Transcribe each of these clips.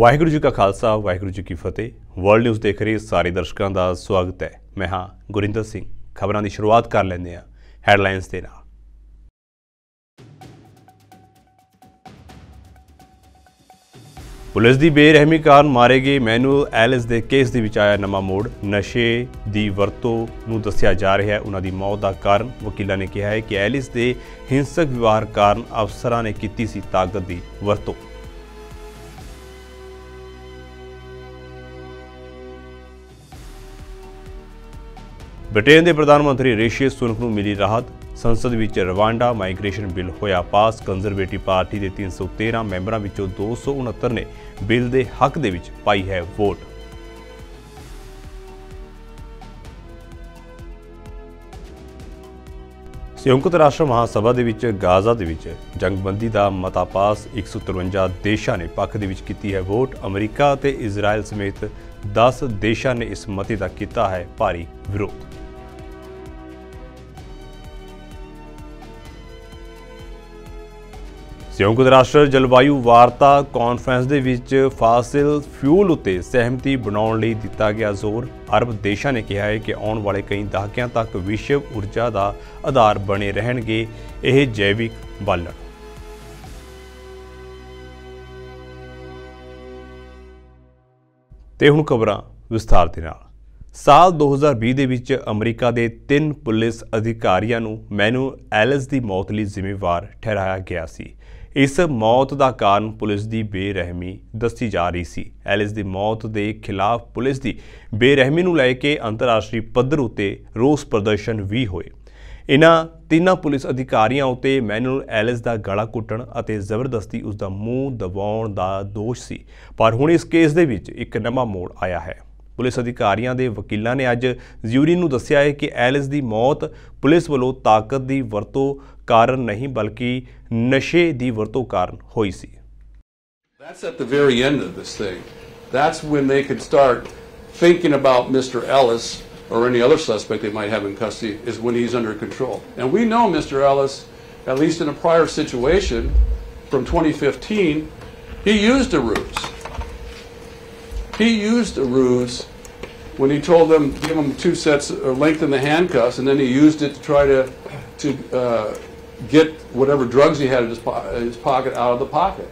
वाहिगुरू जी का खालसा वाहिगुरू जी की फतेह। World news देख रहे सारे दर्शकों का स्वागत है। मैं हाँ गुरिंदर सिंह। खबरों की शुरुआत कर लेंगे हैडलाइनस के नाल। पुलिस की बेरहमी कारण मारे गए मैनुअल एलिस के केस के विच आया नवा मोड़। नशे की वरतों नूं दस्सिया जा रहा है उन्हां दी मौत का कारण। वकीलों ने कहा है कि एलिस के हिंसक व्यवहार कारण अफसरां ने की सी ताकत की वरतों। ब्रिटेन के प्रधानमंत्री ऋषि सुनक नूं मिली राहत। संसद विच रवांडा माइग्रेशन बिल होया पास। कंजरवेटिव पार्टी के 313 मैंबरां विचों 269 ने बिल के हक दे विच पाई है वोट। संयुक्त राष्ट्र महासभा दे विच गाजा दे विच जंगबंदी का मता पास। 153 देशों ने पक्ष दे विच कीती है वोट। अमरीका ते इजराइल समेत 10 देशों ने इस मते का किया है भारी विरोध। संयुक्त राष्ट्र जलवायु वार्ता कॉन्फ्रेंस दे विच फासिल फ्यूल उत्ते सहमति बनाउण लई दिता गया जोर। अरब देशों ने कहा है कि आने वाले कई दहाकियां तक विश्व ऊर्जा का आधार बने रहणगे यह जैविक बालन। ते हुण खबरां विस्तार दे नाल। साल 2020 दे विच अमरीका के 3 पुलिस अधिकारियों नूं मैनुअल एलिस की मौत लई जिम्मेवार ठहराया गया सी। इस मौत का कारण पुलिस की बेरहमी दसी जा रही सी। एलिस की मौत के खिलाफ पुलिस की बेरहमी नूं लैके अंतरराष्ट्रीय पद्धर उत्ते रोस प्रदर्शन भी होए। इन्हां 3 पुलिस अधिकारियों उत्ते मैनुअल एलिस का गला घुट्टण अते जबरदस्ती उसका मूँह दबाउण का दोष सी। पर हुण इस केस दे विच एक नवां मोड़ आया है। पुलिस अधिकारियों के वकीलों ने अज ज्यूरी नूं दस्सिया है कि एलिस की मौत पुलिस वालों ताकत की वरतों कारण नहीं बल्कि नशे की वरतों कारण हुई सी। That's at the very end of this thing. That's when they could start thinking about Mr. Ellis or any other suspect they might have in custody, is when he's under control. And we know Mr. Ellis, at least in a prior situation from 2015, he used a ruse. He used a ruse when he told them, give them 2 sets or lengthen the handcuffs, and then he used it to try to get whatever drugs he had in his pocket out of the pocket.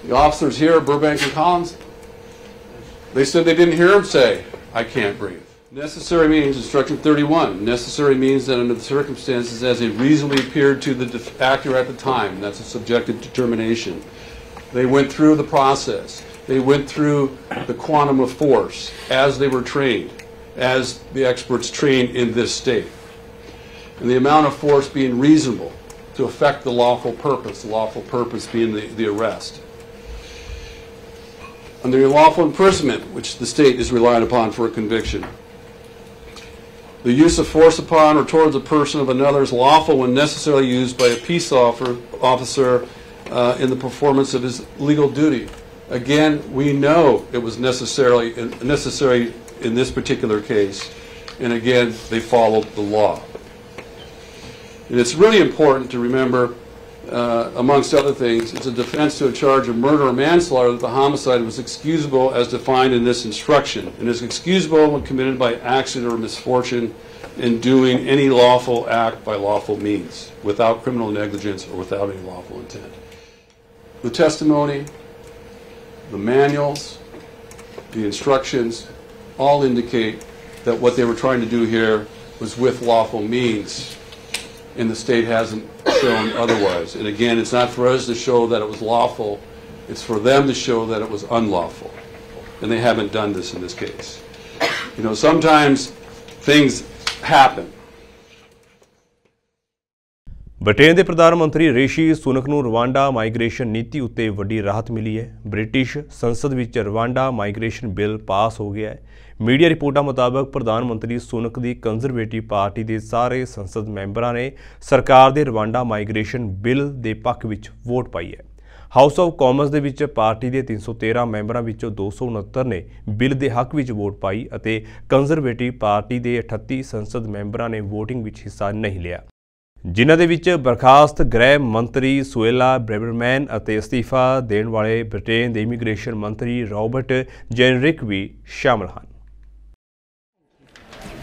The officers here, Burbank and Collins, they said they didn't hear him say, I can't breathe. Necessary means, instruction 31, necessary means that under the circumstances as it reasonably appeared to the actor at the time, and that's a subjective determination. They went through the process. They went through the quantum of force as they were trained, as the experts trained in this state. And the amount of force being reasonable to affect the lawful purpose being the arrest. Under lawful imprisonment, which the state is relied upon for a conviction, the use of force upon or towards a person of another is lawful when necessarily used by a peace officer in the performance of his legal duty. Again, we know it was necessary in this particular case, and again, they followed the law. And it's really important to remember, amongst other things, it's a defense to a charge of murder or manslaughter that the homicide was excusable as defined in this instruction, and is excusable when committed by accident or misfortune in doing any lawful act by lawful means, without criminal negligence or without any lawful intent. The testimony, the manuals, the instructions all indicate that what they were trying to do here was with lawful means, and the state hasn't shown otherwise. And again, it's not for us to show that it was lawful, it's for them to show that it was unlawful. And they haven't done this in this case. You know, sometimes things happen. Britain के प्रधानमंत्री ऋषि सुनक नूं Rwanda migration नीति उत्ते वड्डी राहत मिली है। British संसद विच Rwanda migration bill pass हो गया है। मीडिया रिपोर्टां मुताबक प्रधानमंत्री सुनक की कंजरवेटिव पार्टी के सारे संसद मैंबरां ने सरकार के रवांडा माइग्रेशन बिल के पक्ष विच वोट पाई है। House of Commons they which party के 313 मैंबरां विचों 269 ने बिल के हक विच वोट पाई अते कंजरवेटिव पार्टी के 38 संसद मैंबरां ने वोटिंग विच हिस्सा नहीं लिया। ਜਿਨ੍ਹਾਂ ਦੇ ਵਿੱਚ ਬਰਖਾਸਤ ਗ੍ਰਹਿ ਮੰਤਰੀ ਸੁਏਲਾ ਬ੍ਰੈਬਰਮੈਨ ਅਤੇ ਅਸਤੀਫਾ ਦੇਣ ਵਾਲੇ ਬ੍ਰਿਟੇਨ ਦੇ ਇਮੀਗ੍ਰੇਸ਼ਨ ਮੰਤਰੀ ਰੌਬਰਟ ਜੈਨਰਿਕ ਵੀ ਸ਼ਾਮਲ ਹਨ।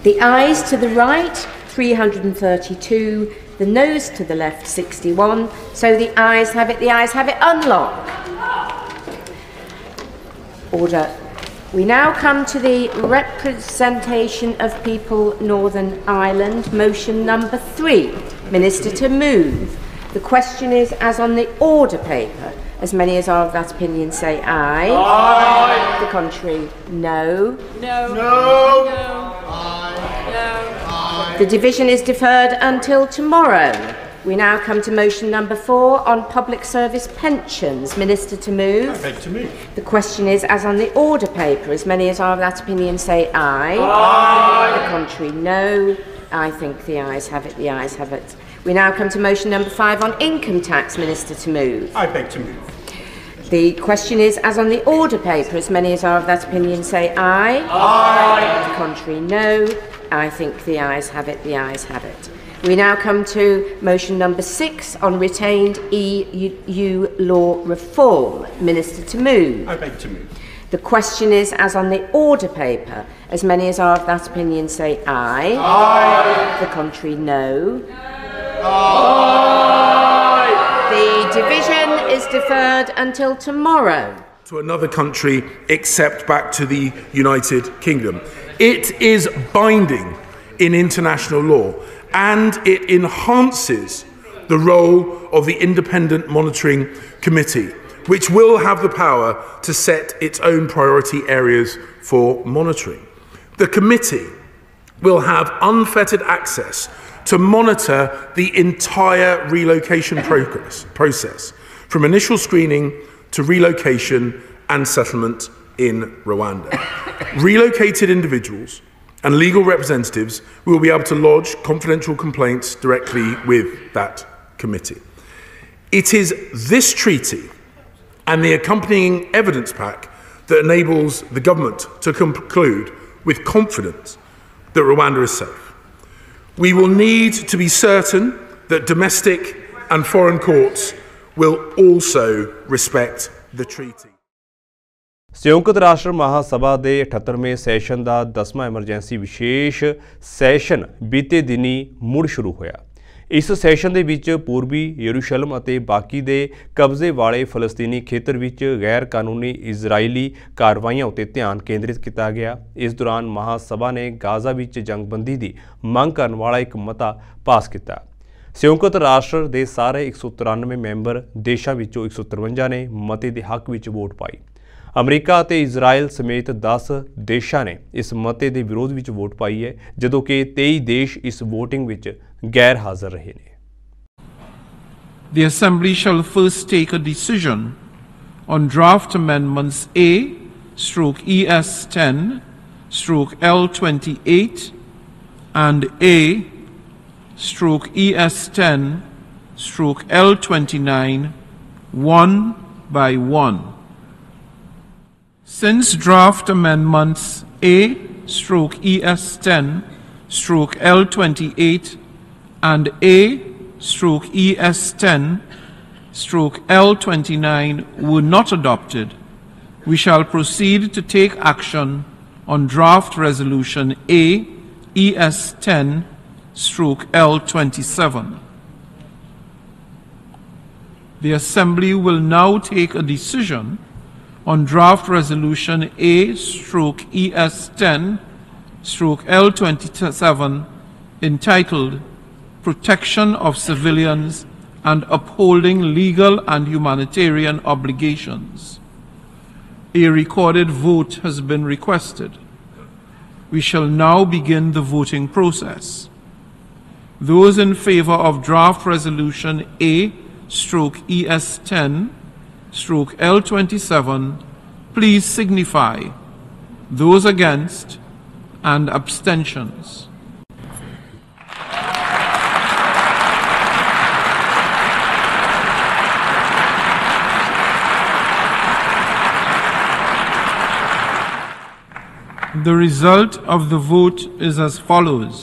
The ayes to the right, 332, the noes to the left, 61. So the ayes have it, unlock. Order. We now come to the representation of people Northern Ireland, motion number 3. Minister to move. The question is as on the order paper. As many as are of that opinion say aye. Aye. The contrary, no. No. No. The division is deferred until tomorrow. We now come to motion number 4 on public service pensions. Minister to move. I beg to move. The question is as on the order paper. As many as are of that opinion say aye. Aye. The contrary, no. I think the ayes have it, We now come to motion number 5 on income tax. Minister to move. I beg to move. The question is as on the order paper. As many as are of that opinion say aye. Aye. The contrary, no. I think the ayes have it, We now come to motion number 6 on retained EU law reform. Minister to move. I beg to move. The question is as on the order paper. As many as are of that opinion say aye. Aye. The contrary, no. Aye. The division is deferred until tomorrow. To another country except back to the United Kingdom. It is binding in international law and it enhances the role of the Independent Monitoring Committee, which will have the power to set its own priority areas for monitoring. The committee will have unfettered access to monitor the entire relocation process, from initial screening to relocation and settlement in Rwanda. Relocated individuals and legal representatives will be able to lodge confidential complaints directly with that committee. It is this treaty and the accompanying evidence pack that enables the government to conclude with confidence that Rwanda is safe. We will need to be certain that domestic and foreign courts will also respect the treaty. ਸੰਯੁਕਤ ਰਾਸ਼ਟਰ ਮਹਾਸਭਾ ਦੇ 78ਵੇਂ session ਦਾ 10ਵਾਂ emergency ਵਿਸ਼ੇਸ਼ session ਬੀਤੇ ਦਿਨੀ ਮੁੜ ਸ਼ੁਰੂ ਹੋਇਆ। ਇਸ ਸੈਸ਼ਨ ਦੇ ਵਿੱਚ ਪੂਰਬੀ ਯਰੂਸ਼ਲਮ ਅਤੇ ਬਾਕੀ ਦੇ ਕਬਜ਼ੇ ਵਾਲੇ ਫਲਸਤੀਨੀ ਖੇਤਰ ਵਿੱਚ ਗੈਰ ਕਾਨੂੰਨੀ ਇਜ਼ਰਾਈਲੀ ਕਾਰਵਾਈਆਂ ਉੱਤੇ ਧਿਆਨ ਕੇਂਦਰਿਤ ਕੀਤਾ ਗਿਆ। ਇਸ ਦੌਰਾਨ ਮਹਾਸਭਾ ਨੇ ਗਾਜ਼ਾ ਵਿੱਚ ਜੰਗਬੰਦੀ ਦੀ ਮੰਗ ਕਰਨ ਵਾਲਾ ਇੱਕ ਮਤਾ ਪਾਸ ਕੀਤਾ। ਸੰਯੁਕਤ ਰਾਸ਼ਟਰ ਦੇ ਸਾਰੇ 193 ਮੈਂਬਰ ਦੇਸ਼ਾਂ ਵਿੱਚੋਂ 153 ਨੇ ਮਤੇ ਦੇ ਹੱਕ ਵਿੱਚ ਵੋਟ ਪਾਈ। ਅਮਰੀਕਾ ਅਤੇ ਇਜ਼ਰਾਈਲ ਸਮੇਤ 10 ਦੇਸ਼ਾਂ ਨੇ ਇਸ ਮਤੇ ਦੇ ਵਿਰੋਧ ਵਿੱਚ ਵੋਟ ਪਾਈ ਹੈ, ਜਦੋਂ ਕਿ 23 ਦੇਸ਼ ਇਸ ਵੋਟਿੰਗ ਵਿੱਚ ਗੈਰ ਹਾਜ਼ਰ ਰਹੇ ਨੇ। The Assembly shall first take a decision on draft amendments A/ES10/L28 and A/ES10/L29 one by one. Since draft amendments A/ES10/L28 and A/ES10/L29 were not adopted, we shall proceed to take action on draft resolution A/ES10/L27. The Assembly will now take a decision on draft resolution A/ES10/L27 entitled Protection of Civilians and Upholding Legal and Humanitarian Obligations. A recorded vote has been requested. We shall now begin the voting process. Those in favor of draft resolution A/ES10/L27, please signify. Those against and abstentions. The result of the vote is as follows.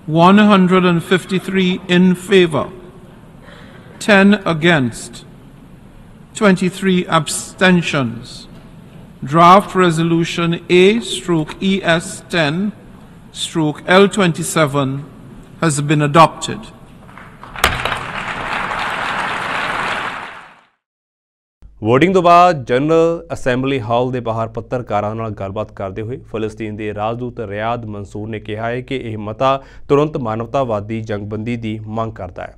153 in favor, 10 against, 23 abstentions. Draft Resolution A/ES10/L27 has been adopted. Voting ਤੋਂ ਬਾਅਦ general assembly hall ਦੇ ਬਾਹਰ ਪੱਤਰਕਾਰਾਂ ਨਾਲ ਗੱਲਬਾਤ ਕਰਦੇ ਹੋਏ ਫਲਸਤੀਨ ਦੇ ਰਾਜਦੂਤ ਰਿਆਦ ਮਨਸੂਰ ਨੇ ਕਿਹਾ ਹੈ ਕਿ ਇਹ ਮਤਾ ਤੁਰੰਤ ਮਾਨਵਤਾਵਾਦੀ ਜੰਗਬੰਦੀ ਦੀ ਮੰਗ ਕਰਦਾ ਹੈ।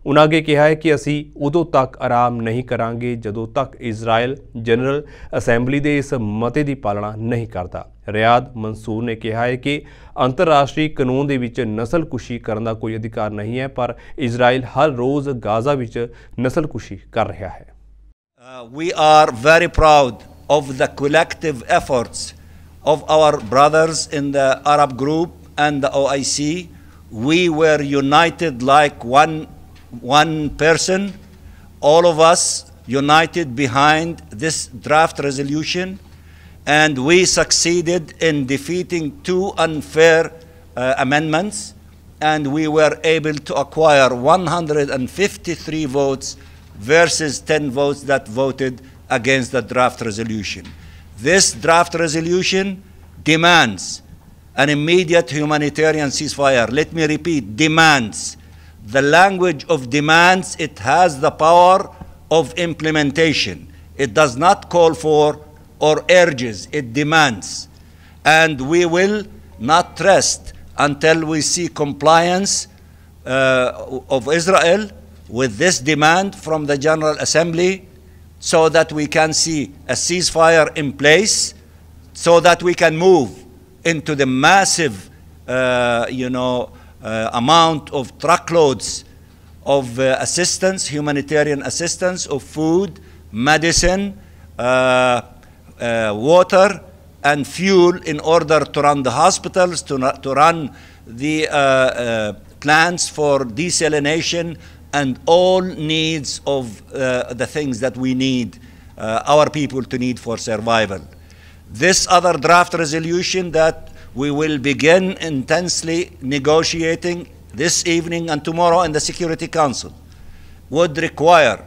ਉਨ੍ਹਾਂ ਅੱਗੇ ਕਿਹਾ ਹੈ ਕਿ ਅਸੀਂ ਉਦੋਂ ਤੱਕ ਆਰਾਮ ਨਹੀਂ ਕਰਾਂਗੇ ਜਦੋਂ ਤੱਕ ਇਜ਼ਰਾਈਲ ਜਨਰਲ ਅਸੈਂਬਲੀ ਦੇ ਇਸ ਮਤੇ ਦੀ ਪਾਲਣਾ ਨਹੀਂ ਕਰਦਾ। ਰਿਆਦ ਮਨਸੂਰ ਨੇ ਕਿਹਾ ਹੈ ਕਿ ਅੰਤਰਰਾਸ਼ਟਰੀ ਕਾਨੂੰਨ ਦੇ ਵਿੱਚ ਨਸਲਕੁਸ਼ੀ ਕਰਨ ਦਾ ਕੋਈ ਅਧਿਕਾਰ ਨਹੀਂ ਹੈ, ਪਰ ਇਜ਼ਰਾਈਲ ਹਰ ਰੋਜ਼ ਗਾਜ਼ਾ ਵਿੱਚ ਨਸਲਕੁਸ਼ੀ ਕਰ ਰਿਹਾ ਹੈ। We are very proud of the collective efforts of our brothers in the Arab group and the OIC. We were united like one person, all of us united behind this draft resolution, and we succeeded in defeating two unfair amendments, and we were able to acquire 153 votes versus 10 votes that voted against the draft resolution. This draft resolution demands an immediate humanitarian ceasefire. Let me repeat, demands. The language of demands, it has the power of implementation. It does not call for or urges, it demands. And we will not rest until we see compliance of Israel with this demand from the General Assembly, so that we can see a ceasefire in place, so that we can move into the massive amount of truckloads of assistance, humanitarian assistance, of food, medicine, water and fuel in order to run the hospitals, to run the plants for desalination, and all needs of the things that we need, our people to need for survival. This other draft resolution that we will begin intensely negotiating this evening and tomorrow in the Security Council would require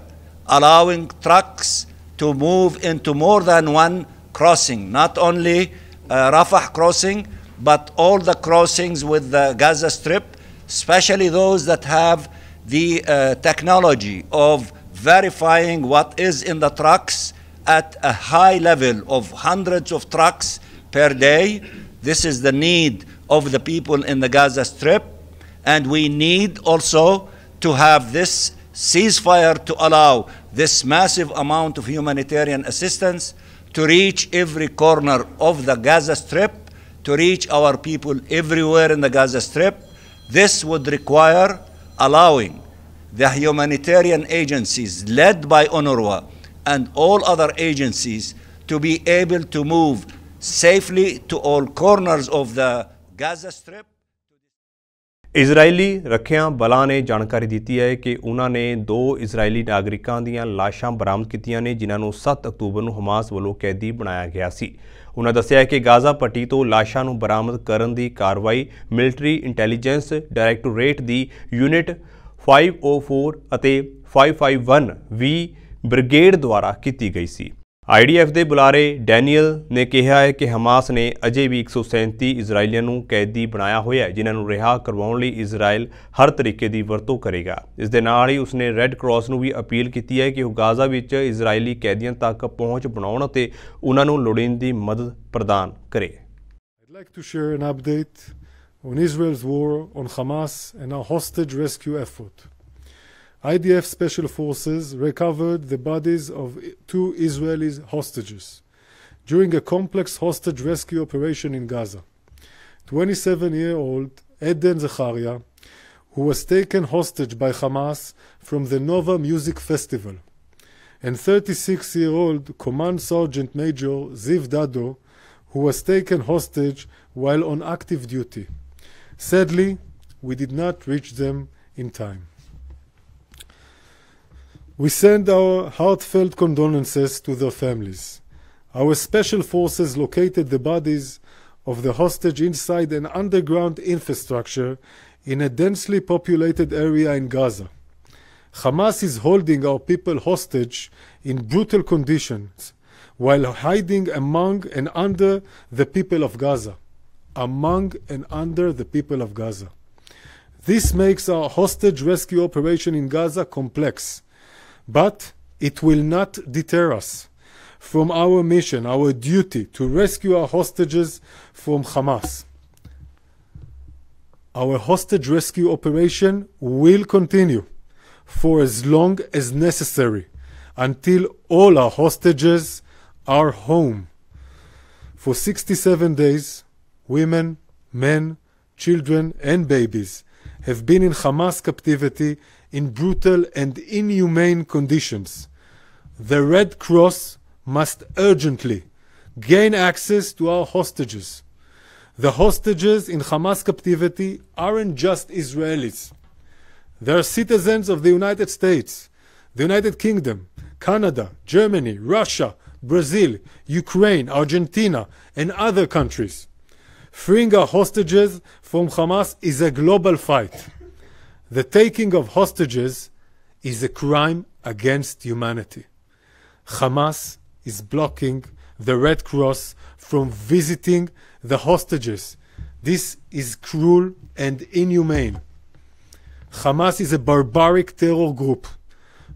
allowing trucks to move into more than one crossing, not only Rafah crossing, but all the crossings with the Gaza Strip, especially those that have the technology of verifying what is in the trucks at a high level of hundreds of trucks per day. This is the need of the people in the Gaza Strip, and we need also to have this ceasefire to allow this massive amount of humanitarian assistance to reach every corner of the Gaza Strip, to reach our people everywhere in the Gaza Strip. This would require allowing the humanitarian agencies led by UNRWA and all other agencies to be able to move safely to all corners of the Gaza Strip. ਇਜ਼ਰਾਈਲੀ ਰੱਖਿਆ ਬਲਾਂ ਨੇ ਜਾਣਕਾਰੀ ਦਿੱਤੀ ਹੈ ਕਿ ਉਹਨਾਂ ਨੇ 2 ਇਜ਼ਰਾਈਲੀ ਨਾਗਰਿਕਾਂ ਦੀਆਂ ਲਾਸ਼ਾਂ ਬਰਾਮਦ ਕੀਤੀਆਂ ਨੇ, ਜਿਨ੍ਹਾਂ ਨੂੰ 7 ਅਕਤੂਬਰ ਨੂੰ ਹਮਾਸ ਵੱਲੋਂ ਕੈਦੀ ਬਣਾਇਆ ਗਿਆ ਸੀ। ਉਹਨਾਂ ਦੱਸਿਆ ਕਿ ਗਾਜ਼ਾ ਪੱਟੀ ਤੋਂ ਲਾਸ਼ਾਂ ਨੂੰ ਬਰਾਮਦ ਕਰਨ ਦੀ ਕਾਰਵਾਈ ਮਿਲਟਰੀ ਇੰਟੈਲੀਜੈਂਸ ਡਾਇਰੈਕਟੋਰੇਟ ਦੀ ਯੂਨਿਟ 504 ਅਤੇ 551 ਵੀ ਬ੍ਰਿਗੇਡ ਦੁਆਰਾ ਕੀਤੀ ਗਈ ਸੀ। IDF ਦੇ ਬੁਲਾਰੇ ਡੈਨੀਅਲ ਨੇ ਕਿਹਾ ਹੈ ਕਿ ਹਮਾਸ ਨੇ ਅਜੇ ਵੀ 137 ਇਜ਼ਰਾਈਲੀਆਂ ਨੂੰ ਕੈਦੀ ਬਣਾਇਆ ਹੋਇਆ ਹੈ, ਜਿਨ੍ਹਾਂ ਨੂੰ ਰਿਹਾ ਕਰਵਾਉਣ ਲਈ ਇਜ਼ਰਾਈਲ ਹਰ ਤਰੀਕੇ ਦੀ ਵਰਤੋਂ ਕਰੇਗਾ। ਇਸ ਦੇ ਨਾਲ ਹੀ ਉਸਨੇ ਰੈੱਡ ਕਰਾਸ ਨੂੰ ਵੀ ਅਪੀਲ ਕੀਤੀ ਹੈ ਕਿ ਉਹ ਗਾਜ਼ਾ ਵਿੱਚ ਇਜ਼ਰਾਈਲੀ ਕੈਦੀਆਂ ਤੱਕ ਪਹੁੰਚ ਬਣਾਉਣ ਅਤੇ ਉਹਨਾਂ ਨੂੰ ਲੋੜੀਂਦੀ ਮਦਦ ਪ੍ਰਦਾਨ ਕਰੇ। I'd like to share an update on Israel's war on Hamas and our hostage rescue effort. IDF Special Forces recovered the bodies of 2 Israeli hostages during a complex hostage rescue operation in Gaza. 27-year-old Eden Zecharia, who was taken hostage by Hamas from the Nova Music Festival, and 36-year-old Command Sergeant Major Ziv Dado, who was taken hostage while on active duty. Sadly, we did not reach them in time. We send our heartfelt condolences to their families. Our special forces located the bodies of the hostage inside an underground infrastructure in a densely populated area in Gaza. Hamas is holding our people hostage in brutal conditions while hiding among and under the people of Gaza. Among and under the people of Gaza. This makes our hostage rescue operation in Gaza complex, but it will not deter us from our mission, our duty to rescue our hostages from Hamas. Our hostage rescue operation will continue for as long as necessary until all our hostages are home. For 67 days, women, men, children, and babies have been in Hamas captivity in brutal and inhumane conditions. The Red Cross must urgently gain access to our hostages. The hostages in Hamas captivity aren't just Israelis. They are citizens of the United States, the United Kingdom, Canada, Germany, Russia, Brazil, Ukraine, Argentina, and other countries. Freeing our hostages from Hamas is a global fight. The taking of hostages is a crime against humanity. Hamas is blocking the Red Cross from visiting the hostages. This is cruel and inhumane. Hamas is a barbaric terror group.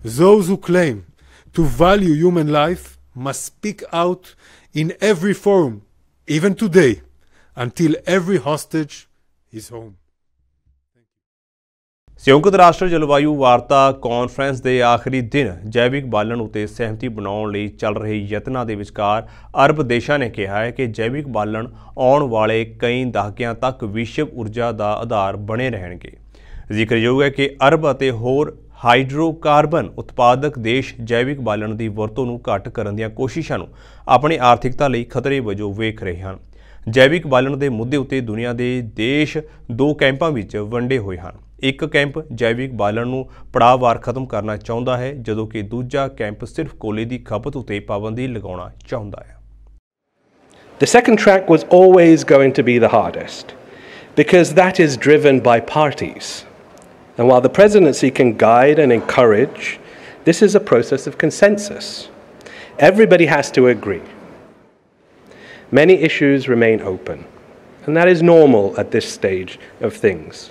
Those who claim to value human life must speak out in every forum, even today, until every hostage is home. ਸੰਯੁਕਤ ਰਾਸ਼ਟਰ ਜਲਵਾਯੂ ਵਾਰਤਾ conference ਦੇ ਆਖਰੀ ਦਿਨ ਜੈਵਿਕ ਬਾਲਣ ਉਤੇ ਸਹਿਮਤੀ ਬਣਾਉਣ ਲਈ ਚੱਲ ਰਹੇ ਯਤਨਾਂ ਦੇ ਵਿਚਕਾਰ ਅਰਬ ਦੇਸ਼ਾਂ ਨੇ ਕਿਹਾ ਹੈ ਕਿ ਜੈਵਿਕ ਬਾਲਣ ਆਉਣ ਵਾਲੇ ਕਈ ਦਹਾਕਿਆਂ ਤੱਕ ਵਿਸ਼ਵ ਊਰਜਾ ਦਾ ਆਧਾਰ ਬਣੇ ਰਹਿਣਗੇ। ਜ਼ਿਕਰਯੋਗ ਹੈ ਕਿ ਅਰਬ ਅਤੇ ਹੋਰ ਹਾਈਡਰੋਕਾਰਬਨ ਉਤਪਾਦਕ ਦੇਸ਼ ਜੈਵਿਕ ਬਾਲਣ ਦੀ ਵਰਤੋਂ ਨੂੰ ਘੱਟ ਕਰਨ ਦੀਆਂ ਕੋਸ਼ਿਸ਼ਾਂ ਨੂੰ ਆਪਣੀ ਆਰਥਿਕਤਾ ਲਈ ਖਤਰੇ ਵਜੋਂ ਵੇਖ ਰਹੇ ਹਨ। ਜੈਵਿਕ ਬਾਲਣ ਦੇ ਮੁੱਦੇ ਉੱਤੇ ਦੁਨੀਆ ਦੇ ਦੇਸ਼ ਦੋ ਕੈਂਪਾਂ ਵਿੱਚ ਵੰਡੇ ਹੋਏ ਹਨ। ਇੱਕ ਕੈਂਪ ਜੈਵਿਕ ਬਾਲਣ ਨੂੰ ਪੜਾਅਵਾਰ ਖਤਮ ਕਰਨਾ ਚਾਹੁੰਦਾ ਹੈ, ਜਦੋਂ ਕਿ ਦੂਜਾ ਕੈਂਪ ਸਿਰਫ ਕੋਲੇ ਦੀ ਖਪਤ ਉੱਤੇ ਪਾਬੰਦੀ ਲਗਾਉਣਾ ਚਾਹੁੰਦਾ ਹੈ। The second track was always going to be the hardest because that is driven by parties. And while the presidency can guide and encourage, this is a process of consensus. Everybody has to agree. Many issues remain open, and that is normal at this stage of things.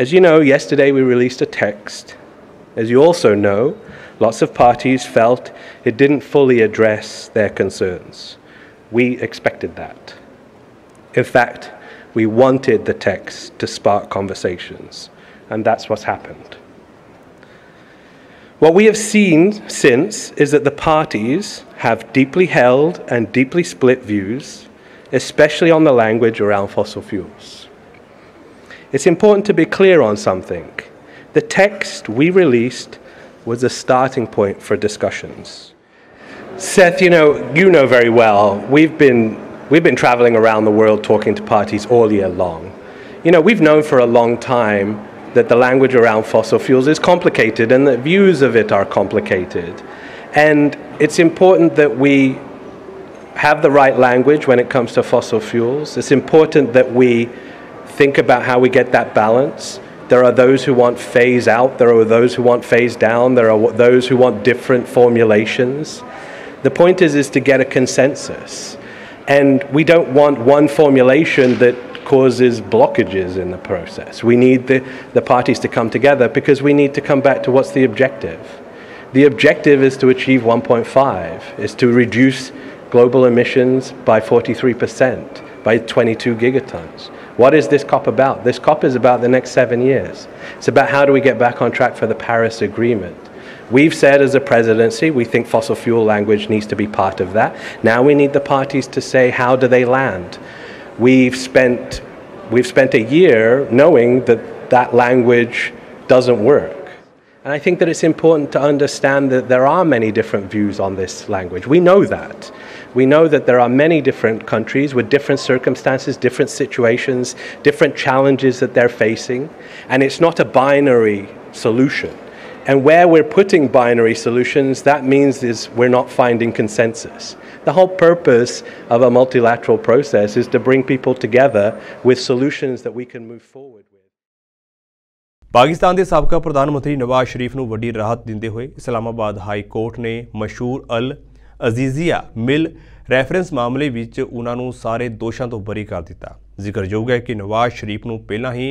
As you know, yesterday we released a text. As you also know, lots of parties felt it didn't fully address their concerns. We expected that. In fact, we wanted the text to spark conversations, and that's what's happened. What we have seen since is that the parties have deeply held and deeply split views, especially on the language around fossil fuels. It's important to be clear on something. The text we released was a starting point for discussions. Seth, you know very well, we've been traveling around the world talking to parties all year long. We've known for a long time that the language around fossil fuels is complicated and the views of it are complicated. And it's important that we have the right language when it comes to fossil fuels. It's important that we think about how we get that balance. There are those who want phase out, there are those who want phase down, there are those who want different formulations. The point is to get a consensus. And we don't want one formulation that causes blockages in the process. We need the parties to come together because we need to come back to what's the objective. The objective is to achieve 1.5, is to reduce global emissions by 43%, by 22 gigatons. What is this COP about? This COP is about the next 7 years. It's about how do we get back on track for the Paris Agreement. We've said as a presidency, we think fossil fuel language needs to be part of that. Now we need the parties to say, how do they land? We've spent a year knowing that that language doesn't work. And I think that it's important to understand that there are many different views on this language. We know that. We know that there are many different countries with different circumstances, different situations, different challenges that they're facing. And it's not a binary solution. And where we're putting binary solutions, that means is we're not finding consensus. The whole purpose of a multilateral process is to bring people together with solutions that we can move forward with. Pakistan के साबका प्रधानमंत्री नवाज शरीफ को वड्डी राहत देंदे हुए Islamabad high court ने मशहूर अल अजीजिया मिल रैफरेंस मामले विच उन्होंने सारे दोषों तो बरी कर दिता। जिक्रयोग है कि नवाज शरीफ को पहला ही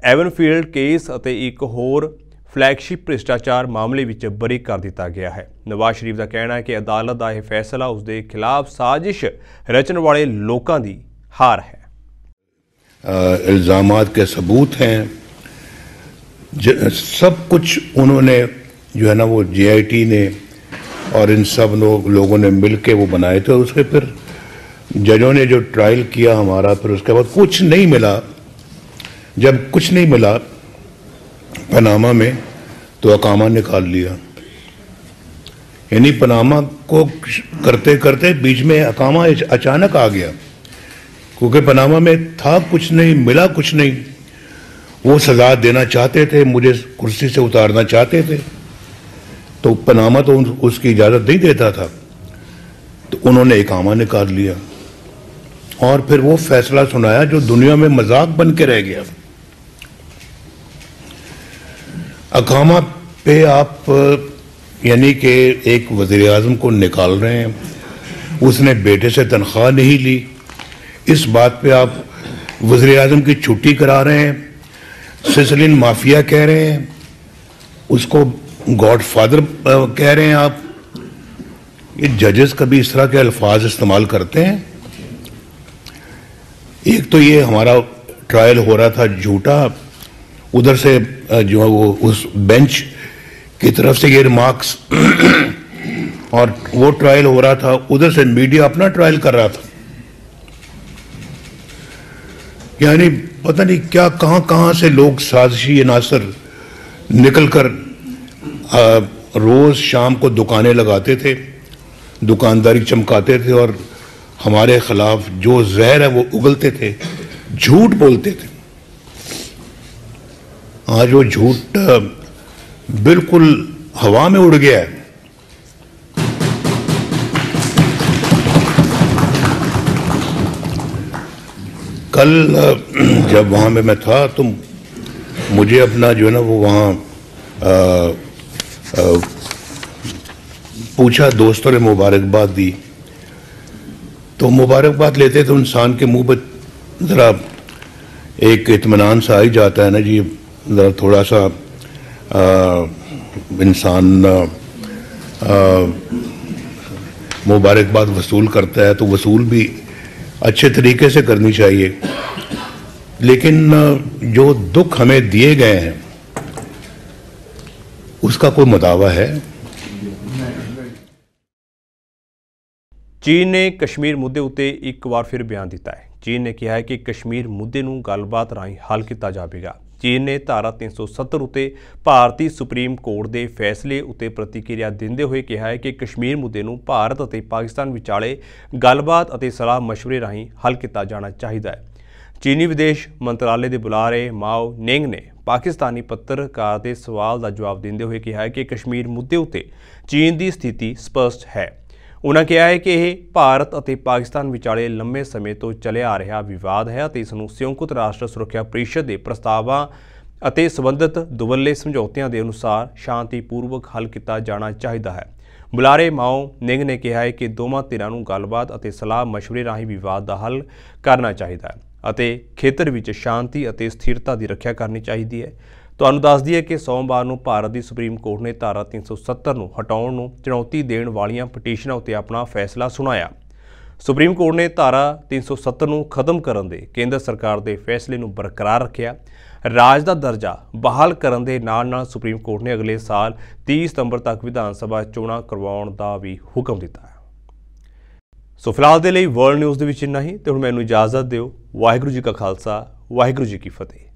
एवनफील्ड केस और एक होर फ्लैगशिप भ्रिष्टाचार मामले विच बरी कर दिता गया है। नवाज शरीफ का कहना है कि अदालत का यह फैसला उसके खिलाफ साजिश रचने वाले लोगों की हार है। इल्ज़ामात के सबूत हैं, सब कुछ उन्होंने जो है ना वो JIT ने और इन सब लोगों ने मिल के वो बनाए थे। उसके फिर जजों ने जो ट्रायल किया हमारा, फिर उसके बाद कुछ नहीं मिला। जब कुछ नहीं मिला पनामा में तो अकामा निकाल लिया। यानी पनामा को करते करते बीच में अकामा अचानक आ गया, क्योंकि पनामा में था कुछ नहीं, मिला कुछ नहीं। वो सजा देना चाहते थे, मुझे कुर्सी से उतारना चाहते थे, तो पनामा तो उसकी इजाज़त नहीं देता था, तो उन्होंने अकामा निकाल लिया और फिर वो फैसला सुनाया जो दुनिया में मजाक बन के रह गया। अकामा पे आप यानी कि एक वज़ीर आज़म को निकाल रहे हैं, उसने बेटे से तनख्वाह नहीं ली, इस बात पे आप वज़ीर आज़म की छुट्टी करा रहे हैं, सिसिलियन माफिया कह रहे हैं, उसको गॉडफादर कह रहे हैं आप। ये जजेस कभी इस तरह के अल्फाज इस्तेमाल करते हैं? एक तो ये हमारा ट्रायल हो रहा था झूठा, उधर से जो है वो उस बेंच की तरफ से ये रिमार्क्स और वो ट्रायल हो रहा था, उधर से मीडिया अपना ट्रायल कर रहा था। यानी पता नहीं क्या कहां से लोग साजिशी अनासर निकलकर रोज शाम को दुकानें लगाते थे, दुकानदारी चमकाते थे और हमारे खिलाफ जो जहर है वो उगलते थे, झूठ बोलते थे। आज वो झूठ बिल्कुल हवा में उड़ गया है। कल जब वहां में मैं था तो मुझे अपना जो है ना वो वहां पूछा, दोस्तों ने मुबारकबाद दी, तो मुबारकबाद लेते तो इंसान के मुंह पर ज़रा एक इत्मीनान सा आ ही जाता है ना जी, ज़रा थोड़ा सा इंसान मुबारकबाद वसूल करता है तो वसूल भी अच्छे तरीके से करनी चाहिए। लेकिन जो दुख हमें दिए गए हैं उसका कोई मुदावा है? चीन ने कश्मीर मुद्दे उत्ते एक बार फिर बयान दिता है। चीन ने कहा है कि कश्मीर मुद्दे नूं गलबात राहीं हल किया जाएगा। चीन ने धारा 370 उत्ते भारतीय सुप्रीम कोर्ट के फैसले उत्ते प्रतिक्रिया देंदे हुए कहा है कि कश्मीर मुद्दे नूं भारत और पाकिस्तान विचाले गलबात और सलाह मशवरे राहीं हल किया जाना चाहिए है। चीनी विदेश मंत्रालय के बुलारे माओ निंग ने पाकिस्तानी पत्रकार के सवाल का जवाब देंदे हुए कहा है कि कश्मीर मुद्दे उत्ते चीन की स्थिति स्पष्ट है। उन्होंने कहा है कि यह भारत और पाकिस्तान विचाले लंबे समय तो चले आ रहा विवाद है और इसनूं संयुक्त राष्ट्र सुरक्षा परिषद के प्रस्तावां और संबंधित दुवल्ले समझौतियों के अनुसार शांतिपूर्वक हल किया जाना चाहिए है। बुलारे माओ निंग ने कहा है कि दोवां धिरां नूं गलबात और सलाह मशवरे राहीं विवाद का हल करना चाहिए है ਅਤੇ ਖੇਤਰ ਵਿੱਚ शांति ਅਤੇ स्थिरता की रक्षा करनी चाहिए है। ਤੁਹਾਨੂੰ ਦੱਸ ਦਈਏ कि सोमवार ਨੂੰ ਭਾਰਤ ਦੀ सुप्रीम कोर्ट ने धारा 370 ਨੂੰ ਹਟਾਉਣ ਨੂੰ ਚੁਣੌਤੀ ਦੇਣ ਵਾਲੀਆਂ ਪਟੀਸ਼ਨਾਂ ਉੱਤੇ ਆਪਣਾ ਫੈਸਲਾ ਸੁਣਾਇਆ। सुप्रीम कोर्ट ने धारा 370 ਨੂੰ ਖਤਮ ਕਰਨ ਦੇ ਕੇਂਦਰ ਸਰਕਾਰ ਦੇ ਫੈਸਲੇ ਨੂੰ ਬਰਕਰਾਰ ਰੱਖਿਆ। ਰਾਜ ਦਾ ਦਰਜਾ ਬਹਾਲ ਕਰਨ ਦੇ ਨਾਲ-ਨਾਲ सुप्रीम कोर्ट ने अगले साल 30 सितंबर तक विधान सभा ਚੋਣਾਂ ਕਰਵਾਉਣ ਦਾ ਵੀ ਹੁਕਮ ਦਿੱਤਾ ਹੈ। सो फिलहाल के लिए वर्ल्ड न्यूज़ के इन्ना ही, तो हुण मैनूं इजाजत दिओ। वाहिगुरू जी का खालसा, वाहिगुरू जी की फतेह।